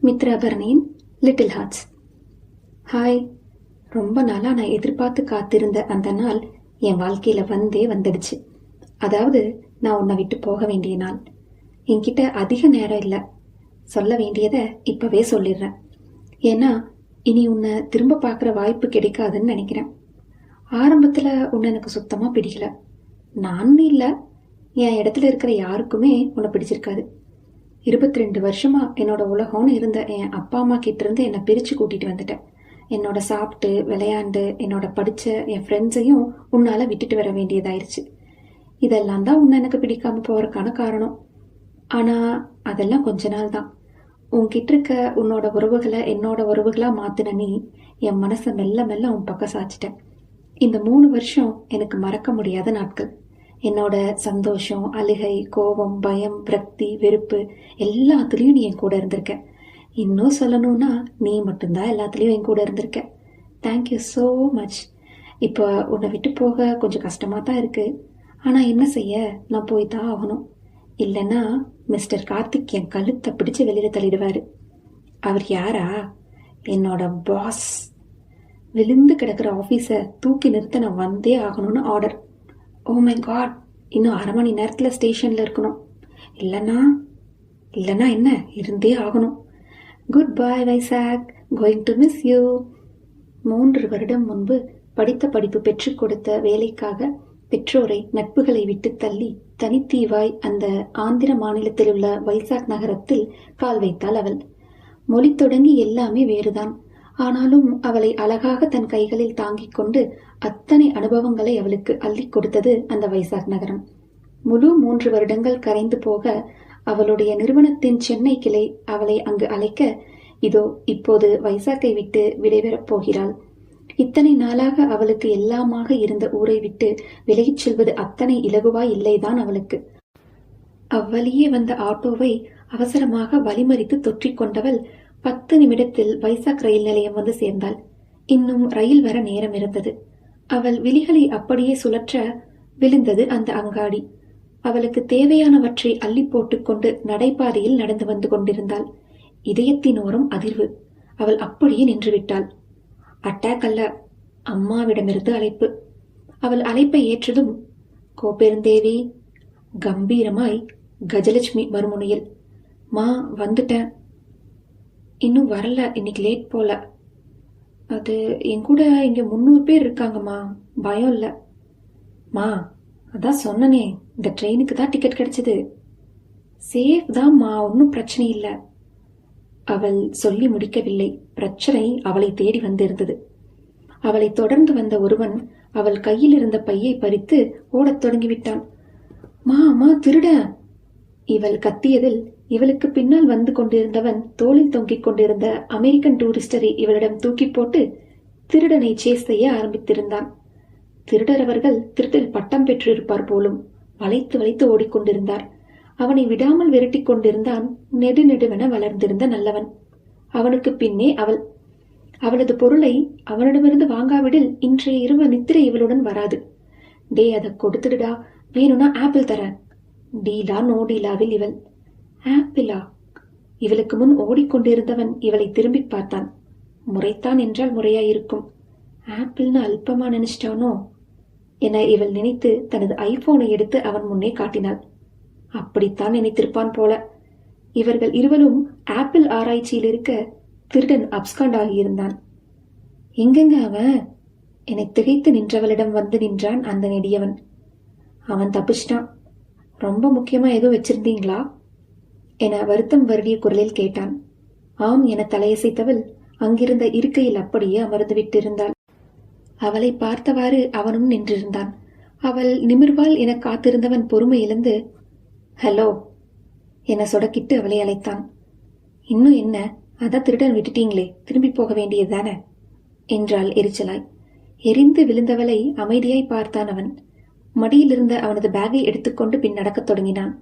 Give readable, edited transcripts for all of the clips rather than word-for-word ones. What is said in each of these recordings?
மித்ராபரணியின் little hearts. Hi. ரொம்ப நாளாக நான் எதிர்பார்த்து காத்திருந்த அந்த நாள் என் வாழ்க்கையில் வந்துடுச்சு. அதாவது நான் உன்னை விட்டு போக வேண்டிய நாள். என்கிட்ட அதிக நேரம் இல்லை. சொல்ல வேண்டியதை இப்போவே சொல்லிடுறேன். ஏன்னா இனி உன்னை திரும்ப பார்க்குற வாய்ப்பு கிடைக்காதுன்னு நினைக்கிறேன். ஆரம்பத்தில் உன்னை எனக்கு சுத்தமாக பிடிக்கல. நான் இல்லை, என் இடத்துல இருக்கிற யாருக்குமே உன்னை பிடிச்சிருக்காது. 22 வருஷமா என்னோட உலகம்னு இருந்த என் அப்பா அம்மா கிட்ட இருந்து என்னை பிரித்து கூட்டிட்டு வந்துட்டேன். என்னோட சாப்பிட்டு விளையாண்டு என்னோட படித்த என் ஃப்ரெண்ட்ஸையும் உன்னால் விட்டுட்டு வர வேண்டியதாயிருச்சு. இதெல்லாம் தான் உன்னை எனக்கு பிடிக்காம போகிறதுக்கான காரணம். ஆனால் அதெல்லாம் கொஞ்ச நாள் தான். உன்கிட்ட இருக்க உன்னோட உறவுகளை என்னோட உறவுகளாக மாற்றின நீ என் மனசை மெல்ல மெல்ல உன் பக்கம் சாச்சிட்டேன். இந்த 3 வருஷம் எனக்கு மறக்க முடியாத நாட்கள். என்னோட சந்தோஷம், அழுகை, கோபம், பயம், விரக்தி, வெறுப்பு எல்லாத்துலேயும் நீ என் கூட இருந்திருக்க. இன்னும் சொல்லணும்னா நீ மட்டும்தான் எல்லாத்துலேயும் என் கூட இருந்திருக்க. Thank you so much. இப்போ உன்னை விட்டு போக கொஞ்சம் கஷ்டமாக தான் இருக்குது. ஆனால் என்ன செய்ய, நான் போய் தான் ஆகணும். இல்லைன்னா மிஸ்டர் கார்த்திக் என் கழுத்தை பிடிச்சு வெளியில் தள்ளிடுவார். அவர் யாரா? என்னோட பாஸ். விழுந்து கிடக்கிற ஆஃபீஸை தூக்கி நிறுத்த நான் வந்தே ஆகணும்னு ஆர்டர். ஓ மை காட், இன்னும் 1/2 மணி நேரத்தில் ஸ்டேஷனில் இருக்கணும். இல்லைன்னா என்ன, இருந்தே ஆகணும். Good bye Vizag, going to miss you. 3 வருடம் முன்பு படித்த படிப்பு பெற்றுக் கொடுத்த வேலைக்காக பெற்றோரை நட்புகளை விட்டு தள்ளி தனித்தீவாய் அந்த ஆந்திர மாநிலத்தில் உள்ள வைசாக் நகரத்தில் கால் வைத்தாள் அவள். மொழி தொடங்கி எல்லாமே வேறுதான். ஆனாலும் அவளை அழகாக தன் கைகளில் தாங்கிக் கொண்டு அத்தனை அனுபவங்களை அவளுக்கு அள்ளி கொடுத்தது அந்த வைசாக் நகரம். முழு 3 வருடங்கள் கரைந்து போக அவளுடைய நிறுவனத்தின் சென்னை கிளை அவளை அங்கு அழைக்க, இதோ இப்போது வைசாக்கை விட்டு விடைபெறப் போகிறாள். இத்தனை நாளாக அவளுக்கு எல்லாமாக இருந்த ஊரை விட்டு விலகிச் செல்வது அத்தனை இலகுவாய் இல்லைதான் அவளுக்கு. அவ்வழியே வந்த ஆட்டோவை அவசரமாக வழிமறித்து தொற்றிக் கொண்டவள் 10 நிமிடத்தில் வைசாக் ரயில் நிலையம் வந்து சேர்ந்தாள். இன்னும் ரயில் வர நேரம் இருந்தது. அவள் விழிகளை அப்படியே சுழற்ற விழுந்தது அந்த அங்காடி. அவளுக்கு தேவையானவற்றை அள்ளி போட்டுக்கொண்டு நடைபாதையில் நடந்து வந்து கொண்டிருந்தாள். இதயத்தின் ஓரம் அதிர்வு. அவள் அப்படியே நின்றுவிட்டாள். அட்டாக் அல்ல, அம்மாவிடமிருந்து அழைப்பு. அவள் அழைப்பை ஏற்றதும், கோபெருந்தேவி, கம்பீரமாய் கஜலட்சுமி மறுமுனையில். மா, வந்துட்டேன். இன்னும் வரல, இன்னைக்கு லேட் போல. அது என் கூட இங்கே 300 பேர் இருக்காங்கம்மா, பயம் இல்லை. மா, அதான் சொன்னனே, இந்த ட்ரெயினுக்கு தான் டிக்கெட் கிடைச்சது. சேஃப் தான்மா, ஒன்றும் பிரச்சனை இல்லை. அவள் சொல்லி முடிக்கவில்லை. பிரச்சனை அவளை தேடி வந்திருந்தது. அவளை தொடர்ந்து வந்த ஒருவன் அவள் கையில் இருந்த பையை பறித்து ஓடத் தொடங்கிவிட்டான். மா, திருட! இவள் கத்தியதில் இவளுக்கு பின்னால் வந்து கொண்டிருந்தவன் தோளில் தொங்கிக் கொண்டிருந்த அமெரிக்கன் டூரிஸ்டரை இவளிடம் தூக்கி போட்டு திருடனை சேஸ் செய்ய ஆரம்பித்திருந்தான். திருடர் அவர்கள் திருட்டில் பட்டம் பெற்றிருப்பார் போலும். வளைத்து வளைத்து ஓடிக்கொண்டிருந்தார். அவனை விடாமல் விரட்டி கொண்டிருந்தான் நெடுநெடுவென வளர்ந்திருந்த நல்லவன். அவனுக்கு பின்னே அவளது பொருளை அவனிடமிருந்து வாங்காவிடில் இன்றைய இரவு நித்திரை இவளுடன் வராது. டே, அதை கொடுத்துடுடா, வேணும்னா ஆப்பிள் தரேன். டீலா நோ டீலாவில் இவள். ஆப்பிளா? இவளுக்கு முன் ஓடிக்கொண்டிருந்தவன் இவளை திரும்பி பார்த்தான். முறைத்தான் என்றால் முறையாயிருக்கும். ஆப்பிள்னு அல்பமா நினைச்சிட்டானோ என இவள் நினைத்து தனது ஐபோனை எடுத்து அவன் முன்னே காட்டினாள். அப்படித்தான் நினைத்திருப்பான் போல. இவர்கள் இருவரும் ஆப்பிள் ஆராய்ச்சியில் இருக்க திருடன் அப்ஸ்காண்ட் ஆகியிருந்தான். எங்கெங்க அவன் என்னை திகைத்து நின்றவளிடம் வந்து நின்றான் அந்த நெடியவன். அவன் தப்பிச்சிட்டான். ரொம்ப முக்கியமா ஏதோ வச்சிருந்தீங்களா என வருத்தம் வருடிய குரலில் கேட்டான். ஆம் என தலையசைத்தவள் அங்கிருந்த இருக்கையில் அப்படியே அமர்ந்து விட்டிருந்தாள். அவளை பார்த்தவாறு அவனும் நின்றிருந்தான். அவள் நிமிர்வாள் என காத்திருந்தவன் பொறுமை இழந்து, ஹலோ என சொடக்கிட்டு அவளை அழைத்தான். இன்னும் என்ன, அதான் திருடன் விட்டுட்டீங்களே, திரும்பி போக வேண்டியதுதானே என்றாள் எரிச்சலாய். எரிந்து விழுந்தவளை அமைதியாய் பார்த்தான் அவன். மடியிலிருந்த அவனது பேக்கை எடுத்துக்கொண்டு பின் நடக்கத் தொடங்கினான்.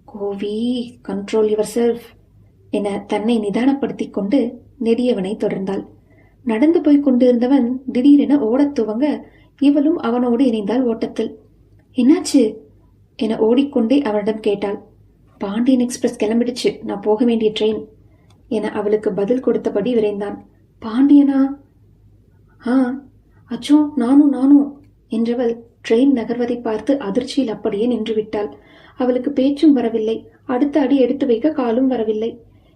கோவி, கண்ட்ரோல் யுவர் செல்ஃப் என தன்னை நிதானப்படுத்திக் கொண்டு நெடியவனை தொடர்ந்தாள். நடந்து போய் கொண்டிருந்தவன் திடீரென ஓடத் துவங்க இவளும் அவனோடு இணைந்தாள் ஓட்டத்தில். என்னாச்சு என ஓடிக்கொண்டே அவனிடம் கேட்டாள். பாண்டியன் எக்ஸ்பிரஸ் கிளம்பிடுச்சு, நான் போக வேண்டிய ட்ரெயின். என அவளுக்கு பதில் கொடுத்தபடி விரைந்தான். பாண்டியனா? ஆ, அச்சோ, நானும் என்றவள் ட்ரெயின் நகர்வதை பார்த்து அதிர்ச்சியில் அப்படியே நின்றுவிட்டாள். அவளுக்கு பேச்சும் வரவில்லை, அடுத்த அடி எடுத்து வைக்க காலும் வரவில்லை.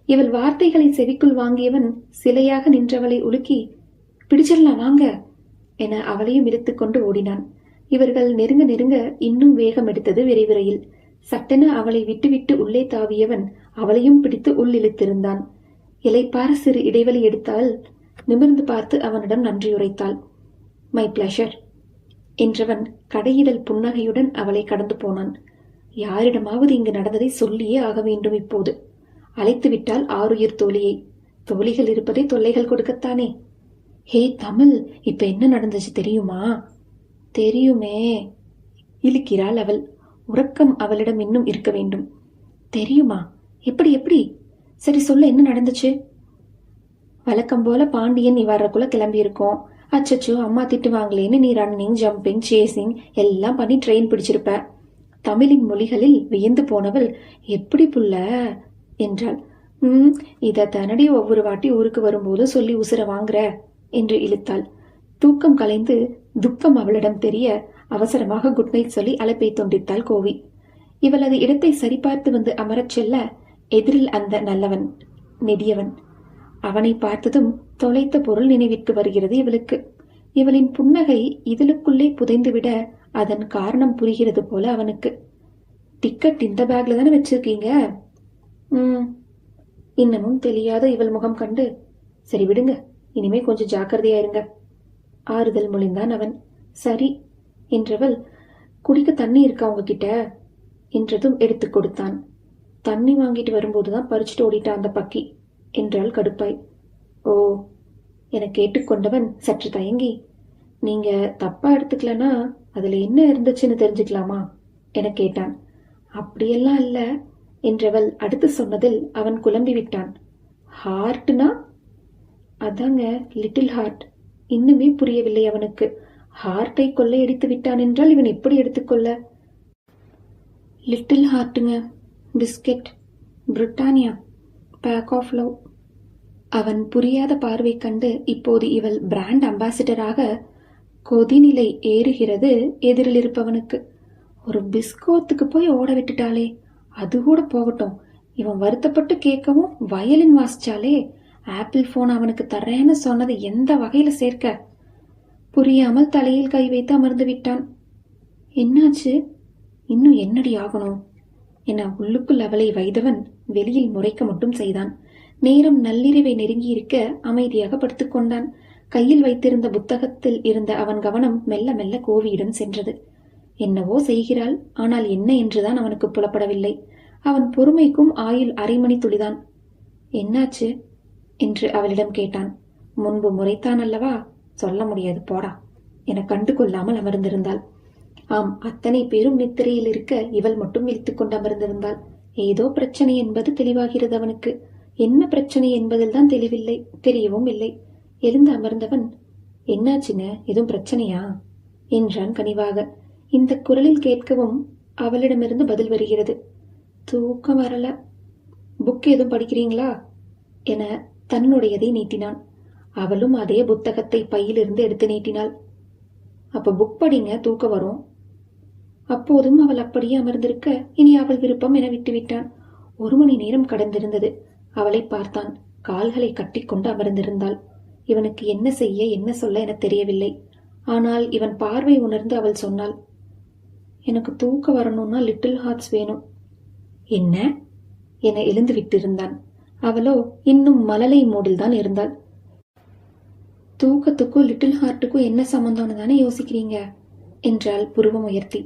இவள் வார்த்தைகளை செவிக்குள் வாங்கியவன் சிலையாக நின்றவளை உலுக்கி, பிடிச்சிடலாம் வாங்க என அவளையும் இழுத்துக் கொண்டு ஓடினான். இவர்கள் நெருங்க நெருங்க இன்னும் வேகம் எடுத்தது விரைவிரையில். சட்டென அவளை விட்டுவிட்டு உள்ளே தாவியவன் அவளையும் பிடித்து உள் இழுத்திருந்தான். இலைப்பார சிறு இடைவெளி எடுத்தால் நிமிர்ந்து பார்த்து அவனிடம் நன்றியுரைத்தாள். மை பிளஷர் என்றவன் கடையிடல் புன்னகையுடன் அவளை கடந்து போனான். யாரிடமாவது இங்கு நடந்ததை சொல்லியே ஆக வேண்டும் இப்போது. அழைத்து விட்டால் ஆருயிர் தோழியை. தோழிகள் இருப்பதை தொல்லைகள் கொடுக்கத்தானே. ஹே தமிழ், இப்ப என்ன நடந்துச்சு தெரியுமா? தெரியுமே இழுக்கிறாள் அவள். உறக்கம் அவளிடம் இன்னும் இருக்க வேண்டும். தெரியுமா? எப்படி எப்படி? சரி சொல்ல, என்ன நடந்துச்சு? வழக்கம் போல பாண்டியன் நீ வர்றக்குள்ள கிளம்பி இருக்கோம். அச்சச்சோ, அம்மா திட்டுவாங்களேன்னு நீ ரன்னிங், ஜம்பிங், சேசிங் எல்லாம் பண்ணி ட்ரெயின் பிடிச்சிருப்ப. தமிழின் மொழிகளில் வியந்து போனவள், எப்படி புள்ள என்றாள். இத தனடி ஒவ்வொரு வாட்டி ஊருக்கு வரும்போது சொல்லி உசுர வாங்குற என்று இழுத்தாள். தூக்கம் கலைந்து துக்கம் அவளிடம் தெரிய அவசரமாக குட் நைட் சொல்லி அழைப்பை துண்டித்தாள் கோவி. இவளது இடத்தை சரிபார்த்து வந்து அமரச் செல்ல எதிரில் அந்த நல்லவன், நெடியவன். அவனை பார்த்ததும் தொலைத்த பொருள் நினைவிற்கு வருகிறது இவளுக்கு. இவளின் புன்னகை இதழுக்குள்ளே புதைந்துவிட அதன் காரணம் புரிகிறது போல அவனுக்கு. டிக்கெட் இந்த பேக்ல தானே வச்சிருக்கீங்க? இன்னமும் தெரியாத இவள் முகம் கண்டு, சரி விடுங்க, இனிமே கொஞ்சம் ஜாக்கிரதையா இருங்க ஆறுதல் மொழிந்தான் அவன். சரி என்றவள், குடிக்க தண்ணி இருக்கா உங்ககிட்ட என்றதும் எடுத்து கொடுத்தான். தண்ணி வாங்கிட்டு வரும்போதுதான் பறிச்சுட்டு ஓடிட்டான் அந்த பக்கி என்றாள் கடுப்பாய். ஓ என கேட்டுக்கொண்டவன் சற்று தயங்கி, நீங்க தப்பா எடுத்துக்கலனா அதுல என்ன இருந்துச்சுன்னு தெரிஞ்சுக்கலாமா என கேட்டான். அப்படியெல்லாம் இல்ல என்றவள் அடுத்து சொன்னதில் அவன் குழம்பி விட்டான். ஹார்ட்னா? அதாங்க, லிட்டில் ஹார்ட். இன்னுமே புரியவில்லை அவனுக்கு. ஹார்ட்டை கொள்ளையடித்து விட்டான் என்றால் இவன் எப்படி எடுத்துக்கொள்ள? லிட்டில் ஹார்ட்டுங்க, biscuit, Britannia, pack of love. அவன் புரியாத பார்வை கண்டு இப்போது இவள் பிராண்ட் அம்பாசிடராக கொதிநிலை ஏறுகிறது எதிரில் இருப்பவனுக்கு. ஒரு பிஸ்கோத்துக்கு போய் ஓட விட்டுட்டாளே, அது கூட போகட்டும், இவன் வருத்தப்பட்டு கேட்கவும் வயலின் வாசிச்சாலே. ஆப்பிள் போன் அவனுக்கு தர்றேன்னு சொன்னது எந்த வகையில சேர்க்க? புரியாமல் தலையில் கை வைத்து அமர்ந்து விட்டான். என்னாச்சு? இன்னும் என்னடி ஆகணும் என உள்ளுக்குள் அவளை வைத்தவன் வெளியில் முறைக்க மட்டும் செய்தான். நேரம் நள்ளிரவை நெருங்கி இருக்க அமைதியாக படுத்துக்கொண்டான். கையில் வைத்திருந்த புத்தகத்தில் இருந்த அவன் கவனம் மெல்ல மெல்ல கோவியிடம் சென்றது. என்னவோ செய்கிறாள், ஆனால் என்ன என்றுதான் அவனுக்கு புலப்படவில்லை. அவன் பொறுமைக்கும் ஆயுள் அரை மணி துளிதான். என்னாச்சு என்று அவளிடம் கேட்டான். முன்பு முறைத்தான் அல்லவா, சொல்ல முடியாது போடா என கண்டு கொள்ளாமல் அமர்ந்திருந்தாள். ஆம், அத்தனை பேரும் நித்திரையில் இருக்க இவள் மட்டும் விழித்துக் கொண்டு அமர்ந்திருந்தாள். ஏதோ பிரச்சனை என்பது தெளிவாகிறது அவனுக்கு. என்ன பிரச்சனை என்பதில் தான் தெளிவில்லை, தெரியவும் இல்லை. எழுந்து அமர்ந்தவன், என்னாச்சுன்னு, எதுவும் பிரச்சனையா என்றான் கனிவாக. இந்த குரலில் கேட்கவும் அவளிடமிருந்து பதில் வருகிறது. தூக்கம் வரல. புக் எதுவும் படிக்கிறீங்களா என தன்னுடையதை நீட்டினான். அவளும் அதே புத்தகத்தை பையிலிருந்து எடுத்து நீட்டினாள். அப்ப புக் படிங்க, தூக்கம் வரும். அப்போதும் அவள் அப்படியே அமர்ந்திருக்க இனி அவள் விருப்பம் என விட்டுவிட்டான். 1 மணி நேரம் கடந்திருந்தது. அவளை பார்த்தான். கால்களை கட்டிக்கொண்டு அமர்ந்திருந்தாள். இவனுக்கு என்ன செய்ய என்ன சொல்ல என தெரியவில்லை. ஆனால் இவன் பார்வை உணர்ந்து அவள் சொன்னாள், எனக்கு தூக்க வரணும்னா லிட்டில் ஹார்ட்ஸ் வேணும். என்ன என எழுந்து விட்டிருந்தான். அவளோ இன்னும் மழலை மூடில் தான் இருந்தாள். தூக்கத்துக்கும் லிட்டில் ஹார்ட்டுக்கும் என்ன சம்பந்தம்னு தானே யோசிக்கிறீங்க என்றாள் புருவம் உயர்த்தி.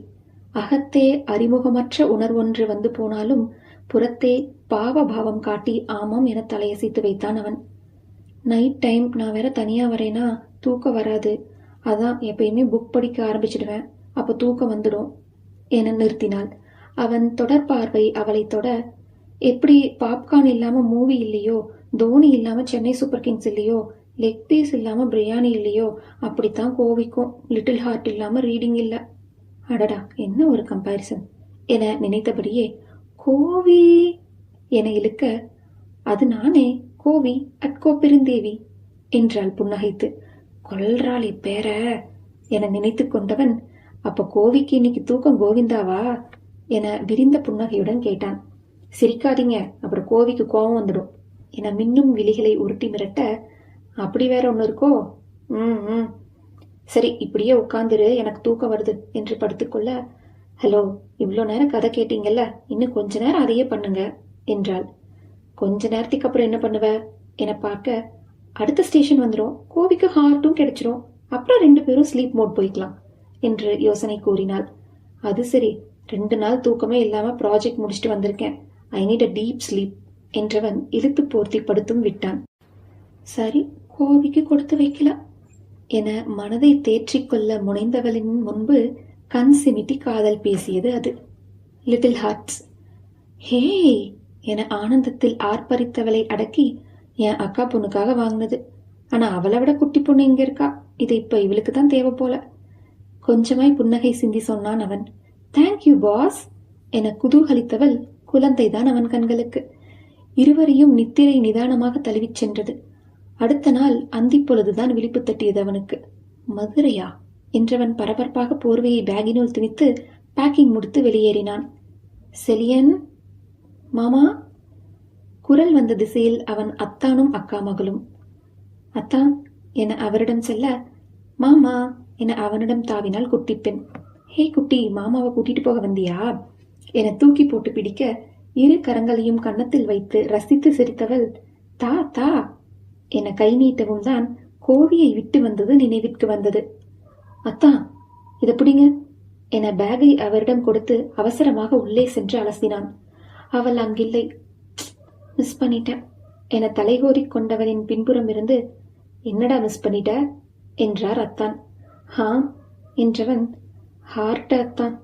அகத்தே அறிமுகமற்ற உணர்வொன்று வந்து போனாலும் புறத்தே பாவபாவம் காட்டி ஆமாம் என தலையசைத்து வைத்தான் அவன். நைட் டைம் நான் வேற தனியா வரேனா தூக்கம் வராது, அதான் எப்பயுமே புக் படிக்க ஆரம்பிச்சிடுவேன், அப்போ தூக்கம் வந்துடும் என நிறுத்தினாள். அவன் தொடர்பார்வை அவளை தொட, எப்படி பாப்கார்ன் இல்லாம மூவி இல்லையோ, தோனி இல்லாம சென்னை சூப்பர் கிங்ஸ் இல்லையோ, லெக் பீஸ் இல்லாம பிரியாணி இல்லையோ, அப்படித்தான் கோவிக்கும் லிட்டில் ஹார்ட் இல்லாம ரீடிங் இல்ல. அடடா, என்ன ஒரு கம்பேரிசன் என நினைத்தபடியே கோவி என இழுக்க, அது நானே கோவி அட்கோ பெருந்தேவி என்றாள் புன்னகைத்து. கொல்றாளி பேர என நினைத்து கொண்டவன், அப்ப கோவிக்கு இன்னைக்கு தூக்கம் கோவிந்தாவா என விரிந்த புன்னகையுடன் கேட்டான். சிரிக்காதீங்க, அப்புறம் கோவிக்கு கோபம் வந்துடும் என மின்னும் விழிகளை உருட்டி மிரட்ட, அப்படி வேற ஒன்று இருக்கோ? ம் சரி, இப்படியே உட்காந்துரு, எனக்கு தூக்கம் வருது என்று படுத்துக்கொள்ள, ஹலோ, இவ்வளோ நேரம் கதை கேட்டீங்கல்ல, இன்னும் கொஞ்ச நேரம் அதையே பண்ணுங்க என்றாள். கொஞ்ச நேரத்துக்கு அப்புறம் என்ன பண்ணுவ என பார்க்க, அடுத்த ஸ்டேஷன் வந்துடும், கோவிக்கு ஹார்ட்டும் கிடைச்சிரும், அப்புறம் 2 பேரும் ஸ்லீப் மோட் போய்க்கலாம் என்று யோசனை கூறினாள். அது சரி, 2 நாள் தூக்கமே இல்லாம ப்ராஜெக்ட் முடிச்சுட்டு வந்திருக்கேன், I need a deep sleep என்றவன் இழுத்து போர்த்தி படுத்தும் விட்டான். சரி, கோவிக்கு கொடுத்து வைக்கலாம் என மனதை தேற்றிக்கொள்ள முனைந்தவளின் முன்பு கண் சிமிட்டி காதல் பேசியது அது. Little hearts. ஹே என ஆனந்தத்தில் ஆர்ப்பரித்தவளை அடக்கி, என் அக்கா பொண்ணுக்காக வாங்கினது, ஆனா அவளை விட குட்டி பொண்ணு இங்க இருக்கா, இது இப்ப இவளுக்கு தான் தேவை போல. கொஞ்சமாய் புன்னகை சிந்தி சொன்னான் அவன். தேங்க்யூ பாஸ் என குதூகலித்தவள் குழந்தைதான் அவன் கண்களுக்கு. இருவரையும் நித்திரை நிதானமாக தழுவிச் சென்றது. அடுத்த நாள் அந்திப்பொழுதுதான் விழிப்பு தட்டியது அவனுக்கு. மதுரையா என்றவன் பரபரப்பாக போர்வையை பேகினுள் திணித்து பேக்கிங் முடித்து வெளியேறினான். செலியன் மாமா குரல் வந்த திசையில் அவன் அத்தானும் அக்கா மகளும். அத்தான் என அவரிடம் செல்ல, மாமா என அவனிடம் தாவினாள் குட்டி பெண். ஹே குட்டி, மாமாவை கூட்டிட்டு போக வந்தியா என தூக்கி போட்டு பிடிக்க, 2 கரங்களையும் கன்னத்தில் வைத்து ரசித்து சிரித்தவள், தா தா என கை நீட்டவும் தான் கோவியை விட்டு வந்தது நினைவிற்கு வந்தது. அத்தா, இதை பிடிங்க என பேகை அவரிடம் கொடுத்து அவசரமாக உள்ளே சென்று அலசினான். அவள் அங்கில்லை. மிஸ் பண்ணிட்டேன் என தலைகோரி கொண்டவனின் பின்புறம் இருந்து, என்னடா மிஸ் பண்ணிட்ட என்றார் அத்தான். ஹா என்றவன், ஹார்ட் அத்தான்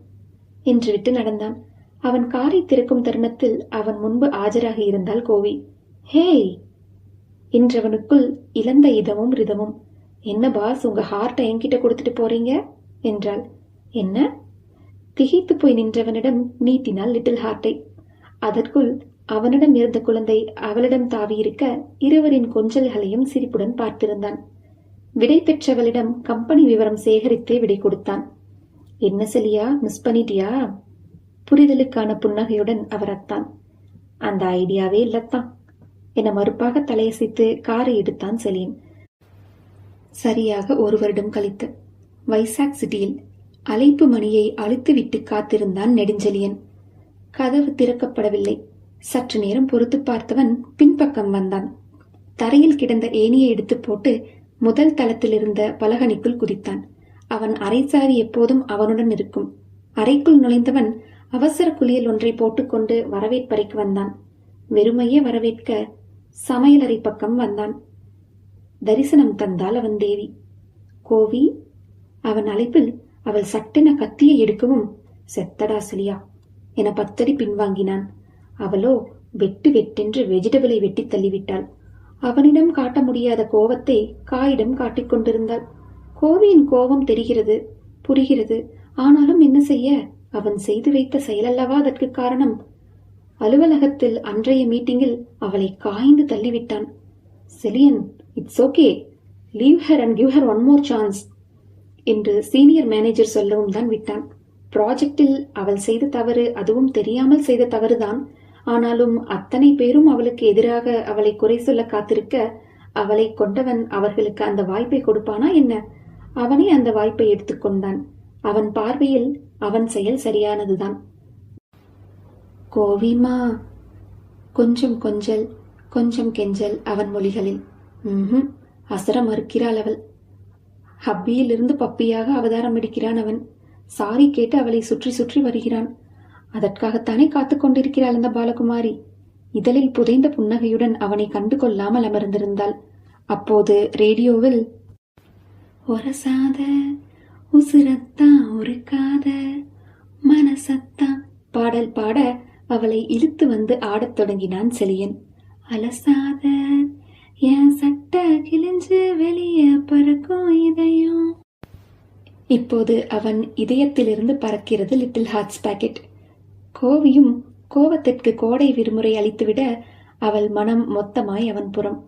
என்று விட்டு நடந்தான். அவன் காரை திறக்கும் தருணத்தில் அவன் முன்பு ஆஜராகி இருந்தாள் கோவி. ஹேய் என்றவனுக்குள் இழந்த இதமும் ரிதமும். என்ன பாஸ், உங்க ஹார்ட்டை என்கிட்ட கொடுத்துட்டு போறீங்க என்றாள். என்ன? திகைத்து போய் நின்றவனிடம் நீட்டினாள் லிட்டில் ஹார்ட்டை. அதற்குள் அவனிடம் இருந்த குழந்தை அவளிடம் தாவியிருக்க, இருவரின் கொஞ்சல்களையும் சிரிப்புடன் பார்த்திருந்தான். விடை பெற்றவளிடம் கம்பெனி விவரம் சேகரித்தே விடை கொடுத்தான். என்ன செலியா, மிஸ் பண்ணிட்டியா? புரிதலுக்கான புன்னகையுடன் அவர் அத்தான். அந்த ஐடியாவே இல்லத்தான் என மறுப்பாக தலையசைத்து காரை எடுத்தான் செலியன். சரியாக 1 வருடம் கழித்து வைசாக் சிட்டியில் அழைப்பு மணியை அழுத்திவிட்டு காத்திருந்தான் நெடுஞ்செலியன். கதவு திறக்கப்படவில்லை. சற்று நேரம் பொறுத்து பார்த்தவன் பின்பக்கம் வந்தான். தரையில் கிடந்த ஏணியை எடுத்து போட்டு முதல் தளத்தில் இருந்த பலகணிக்குள் குதித்தான். அவன் அரைசாவி எப்போதும் அவனுடன் இருக்கும். அறைக்குள் நுழைந்தவன் அவசர குளியல் ஒன்றை போட்டுக்கொண்டு வரவேற்பறைக்கு வந்தான். வெறுமையே வரவேற்க சமையலறை பக்கம் வந்தான். தரிசனம் தந்தாள் அவன் தேவி. கோவி அவன் அழைப்பில் அவள் சட்டென கத்தியை எடுக்கவும், செத்தடா செலியா என 10 அடி பின்வாங்கினான். அவளோ வெட்டு வெட்டென்று வெஜிடபிளை வெட்டி தள்ளிவிட்டாள். அவனிடம் காட்ட முடியாத கோபத்தை காயிடம் காட்டிக் கொண்டிருந்தாள். கோவியின் கோபம் தெரிகிறது, புரிகிறது. ஆனாலும் என்ன செய்ய? அவன் செய்து வைத்த செயலல்லவா அதற்கு காரணம். அலுவலகத்தில் அன்றைய மீட்டிங்கில் அவளை காய்ந்து தள்ளிவிட்டான். செலியன், it's okay, leave her and give her 1 more chance என்று சீனியர் மேனேஜர் சொல்லவும் தான் விட்டான். ப்ராஜெக்டில் அவள் செய்த தவறு, அதுவும் தெரியாமல் செய்த தவறுதான். ஆனாலும் அத்தனை பேரும் அவளுக்கு எதிராக அவளை குறை சொல்ல காத்திருக்க, அவளை கொண்டவன் அவர்களுக்கு அந்த வாய்ப்பை கொடுப்பானா என்ன? அவனே அந்த வாய்ப்பை எடுத்துக்கொண்டான். அவன் பார்வையில் அவன் செயல் சரியானதுதான். கோவிமா கொஞ்சம் கொஞ்சல், கொஞ்சம் கெஞ்சல் அவன் மொழிகளில். அசர மறுக்கிறாள் அவள். ஹப்பியிலிருந்து பப்பியாக அவதாரம் எடுக்கிறான் அவன். சாரி கேட்டு அவளை சுற்றி சுற்றி வருகிறான். அதற்காகத்தானே காத்து கொண்டிருக்கிறாள் அந்த பாலகுமாரி. இதழில் புதைந்த புன்னகையுடன் அவனை கண்டு கொள்ளாமல் அமர்ந்திருந்தாள். அப்போது ரேடியோவில், ஒரசாத உசுரத்தா உருக்காத மனசத்தா பாடல் பாட அவளை இழுத்து வந்து ஆடத் தொடங்கினான் செலியன். அலசாத என் சட்ட கிழிஞ்சு வெளிய பறக்கும் இதயம். இப்போது அவன் இதயத்திலிருந்து பறக்கிறது லிட்டில் ஹார்ட்ஸ் பாக்கெட். கோவியும் கோவத்திற்கு கோடை விடுமுறை அளித்துவிட அவள் மனம் மொத்தமாய் அவன் புறம்.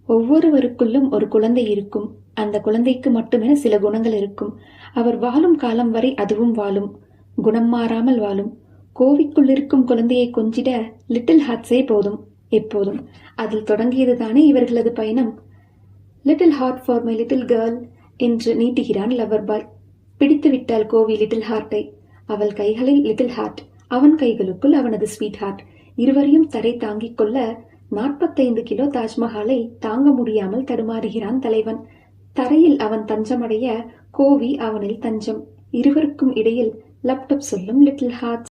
ஒவ்வொருவருக்குள்ளும் ஒரு குழந்தை இருக்கும். அந்த குழந்தைக்கு மட்டுமென சில குணங்கள் இருக்கும். அவர் வாழும் காலம் வரை அதுவும் வாழும். குணம் மாறாமல் வாழும். கோவிக்குள்ளிருக்கும் குழந்தையை கொஞ்சிட லிட்டில் ஹார்ட்ஸே போதும் எப்போதும். அதில் தொடங்கியதுதானே இவர்களது பயணம். Little heart for my little girl என்று நீட்டுகிறான் லவர் பாய். பிடித்து விட்டாள் கோவி லிட்டில் ஹார்ட்டை. அவள் கைகளில் லிட்டில் ஹார்ட், அவன் கைகளுக்குள் அவனது ஸ்வீட் ஹார்ட். இருவரையும் தரை தாங்கிக் கொள்ள 45 கிலோ தாஜ்மஹாலை தாங்க முடியாமல் தடுமாறுகிறான் தலைவன். தரையில் அவன் தஞ்சமடைய கோவி அவனில் தஞ்சம். இருவருக்கும் இடையில் லப்டப் சொல்லும் லிட்டில் ஹார்ட்.